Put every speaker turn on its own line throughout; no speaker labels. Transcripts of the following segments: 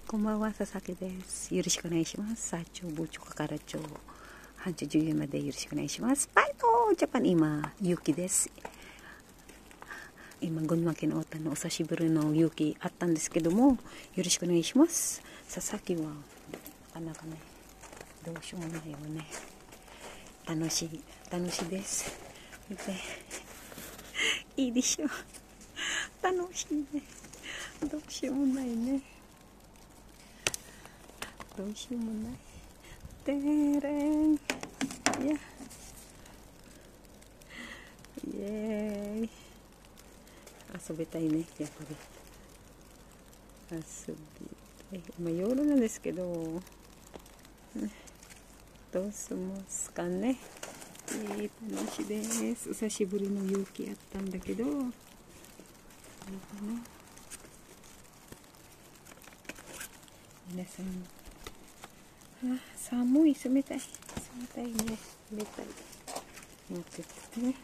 こんばんは、佐々木です。よろしくお願いします。社長、部長、係長、班長、10円までよろしくお願いします。バイトジャパン、今、雪です。今、群馬県の太田のお久しぶりの雪あったんですけども、よろしくお願いします。佐々木は、なかなかね、どうしようもないよね。楽しいです。見て。いいでしょ。楽しいね。どうしようもないね。どうしようもない。てーれん。いや。イエーイ。遊びたいね、やっぱり。遊びたい。今夜なんですけど、どうしますかね。楽しいです。久しぶりの勇気やったんだけど、皆さん、寒い、冷たいね、冷たい。もうちょっとね。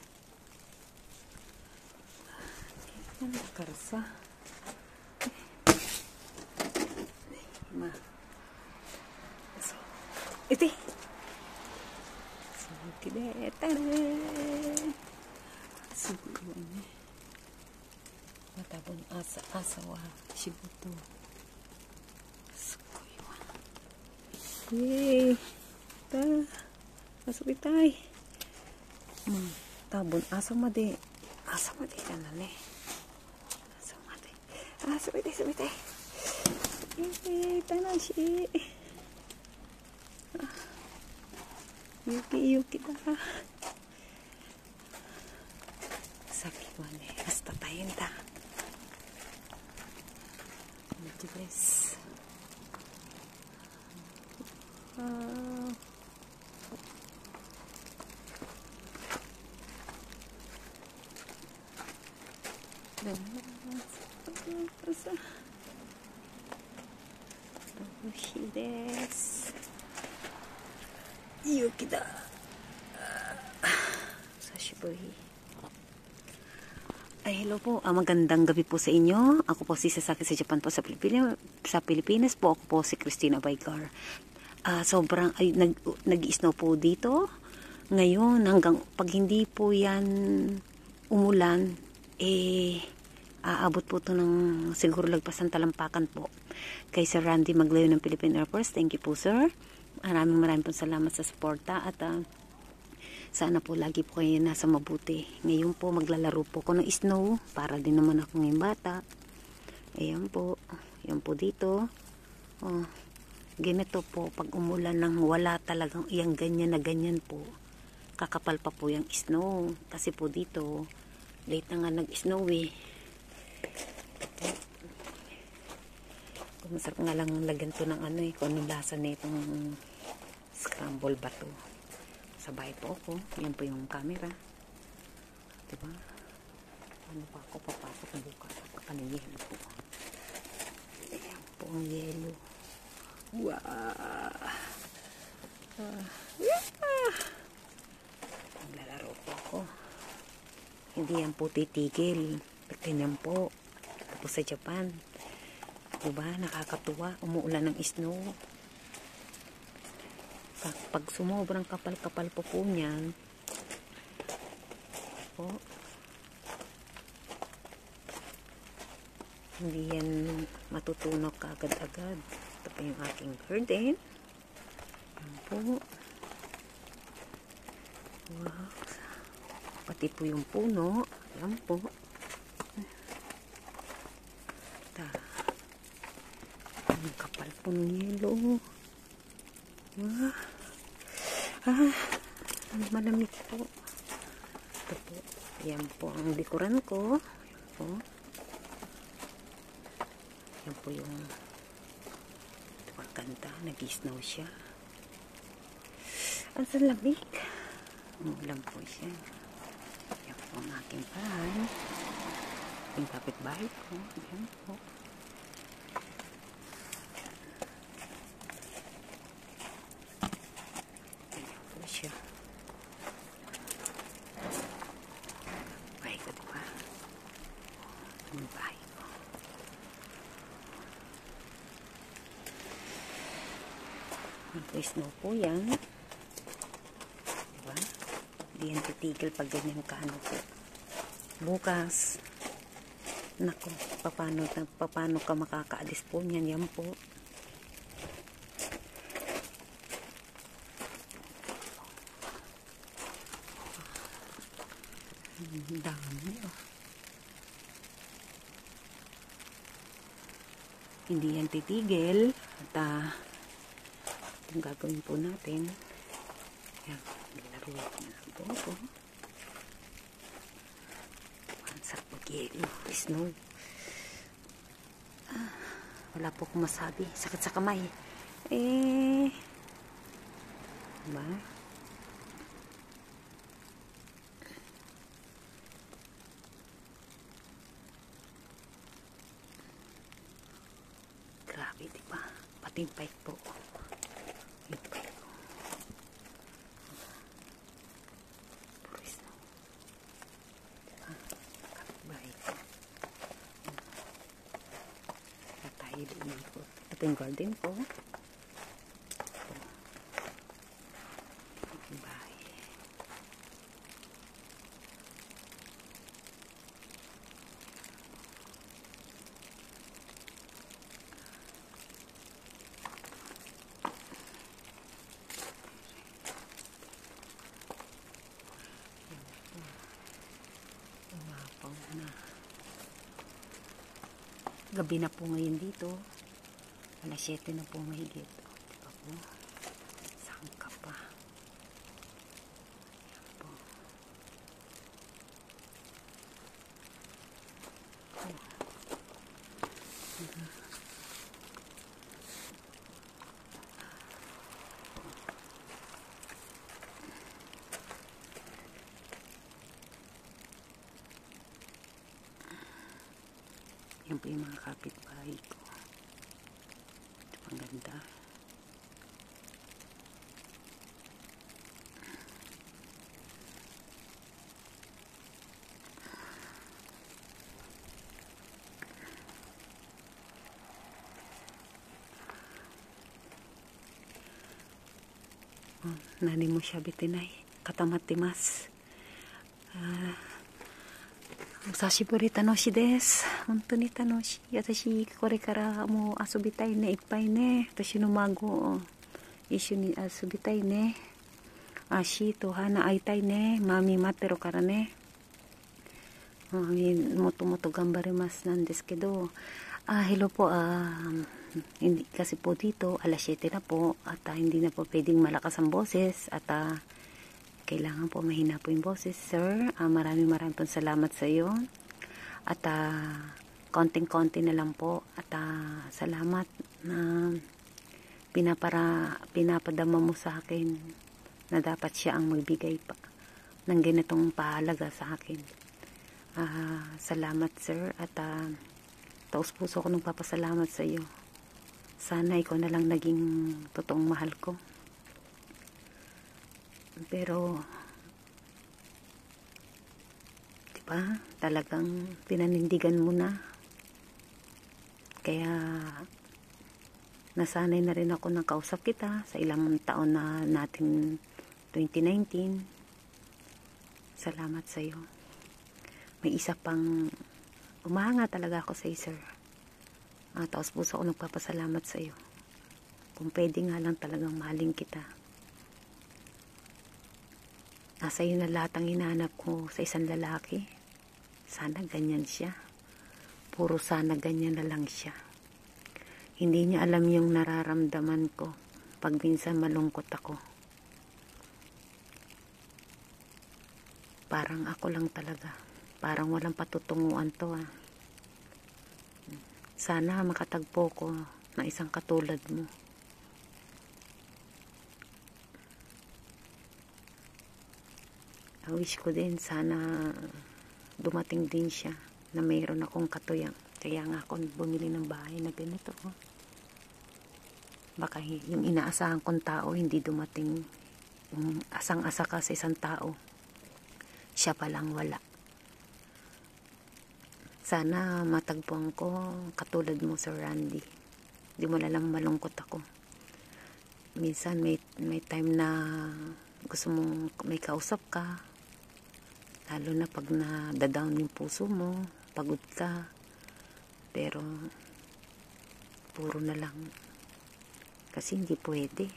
だからさ、まあ、そう。てそうきれたね。すごいわね。まあ、多分朝は仕事。すごいわ。イエーイ。遊びたい。多分朝までいたんだね。朝まで。遊びたい。楽しい。雪だ。先はね、明日大変だ。雪です。楽しいです。雪だ。久しぶり。Hello po, magandang gabi po sa inyo. Ako po si Sasaki sa Japan po sa Pilipinas po. Ako po si Christina Baygar. Sobrang nag-snow po dito. Ngayon, hanggang pag hindi po yan umulan, aabot po ito ng siguro lagpas ng talampakan po. Kay Sir Randy Maglayo ng Philippine Air Force. Thank you po, sir. Maraming po salamat sa suporta at sana po lagi po kayo nasa mabuti. Ngayon po maglalaro po ako ng snow para din naman ako ngayong bata. Ayan po. Ayan po dito. Ganito po pag umulan ng wala talagang iyang ganyan na ganyan po. Kakapal pa po yung snow. Kasi po dito late na nga nag-snow eh. Masarap nga lang lagyan to ng kung anong lasa na itong scramble bato. Sa bahay po ako. Yan po yung camera. Diba? Ano pa ako papasok na bukas. Ano yelo po. Ayan po ang yelo. Wow! Naglalaro po ako. Hindi yan po titigil. Ganyan po. Tapos sa Japan. Diba? Nakakatuwa. Umuulan ng snow. Pag sumobrang kapal-kapal po niyan po, hindi yan matutunog agad-agad. Ito pa yung aking garden. Yan po. Wow. Pati po yung puno. Yan po. Ang kapal po ng yelo. Malamig po. Ito po. Yan po ang likuran ko. Yan po. Yan po yung pagkanta. Nag-snow siya. Ang salamig. Umulan po siya. Yan po ang aking bahay. Yung kapitbahay ko. Yan po. Siya. Bahay ko, diba? Ang bahay ko. Snow po yan. Diba? Hindi yan titigil pag ganyan kaano po. Bukas, naku, paano ka makakaalis po niyan? Yan po. Ang dami, oh. Hindi yan titigil. At yung gagawin po natin, yan, laro na po ito. Sa pag-yelo, snow. Wala po akong masabi. Sakit sa kamay. Diba? Grabe, diba? Pati yung bike po. Yung bike po. Puro snow. Diba? Bike. Tayo din po. Ito yung garden po. Bye. Umapaw na. Gabi na po ngayon dito. Alas 7 na po mahigit. Diba po? Saan ka pa? Yan po. Yan po yung mga kapitbahay ko. Ang ganda. Nani mo siya bitinay. Katamatimas. Musashi buri tanoshi desu. Hontou ni tanoshi. Watashi kore kara mo asubitai ne ippai ne. Watashi no mago isshu ni asubitai ne. Ashi to hana aitai ne. Mami matero kara ne. Moto-moto gambarimasu nan desu kedo. Hello po. Hindi kasi po dito alas 7 na po at hindi na po pwedeng malakas ang boses at kailangan po mahina po yung boses, sir. Maraming pong salamat sa iyo at konting-konti na lang po at salamat na pinapadama mo sa akin na dapat siya ang magbigay pa ng ganitong pahalaga sa akin. Salamat, sir, at taos puso ko nung papasalamat sa iyo. Sana ikaw na lang naging totoong mahal ko. Pero, diba, talagang pinanindigan mo na. Kaya, nasanay na rin ako ng kausap kita sa ilang taon na natin 2019. Salamat sa iyo. May isa pang umahanga talaga ako sa iyo, sir. Taos puso ako nagpapasalamat sa iyo. Kung pwede nga lang talagang mahalin kita. Nasa iyo na lahat ang hinahanap ko sa isang lalaki. Sana ganyan siya. Puro sana ganyan na lang siya. Hindi niya alam yung nararamdaman ko pag minsan malungkot ako. Parang ako lang talaga. Parang walang patutunguhan to . Sana makatagpo ko ng isang katulad mo. Wish ko din sana dumating din siya na mayroon akong katuyang. Kaya nga ako bumili ng bahay na ganito. Baka yung inaasahan kong tao hindi dumating. Yung asang-asa ka sa isang tao, siya palang wala. Sana matagpuan ko katulad mo, Sir Randy. Di mo lalang malungkot ako. minsan may time na gusto mong may kausap ka, lalo na pag nadadown yung puso mo, pagod ka, pero puro na lang kasi hindi pwede.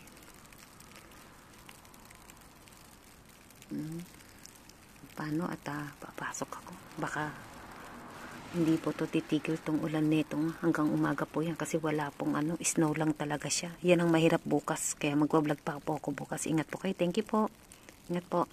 Paano at papasok ako, baka hindi po to titigil tong ulan netong hanggang umaga po yan, kasi wala pong snow lang talaga siya. Yan ang mahirap bukas, kaya magwa-vlog pa po ako bukas. Ingat po kayo, thank you po, ingat po.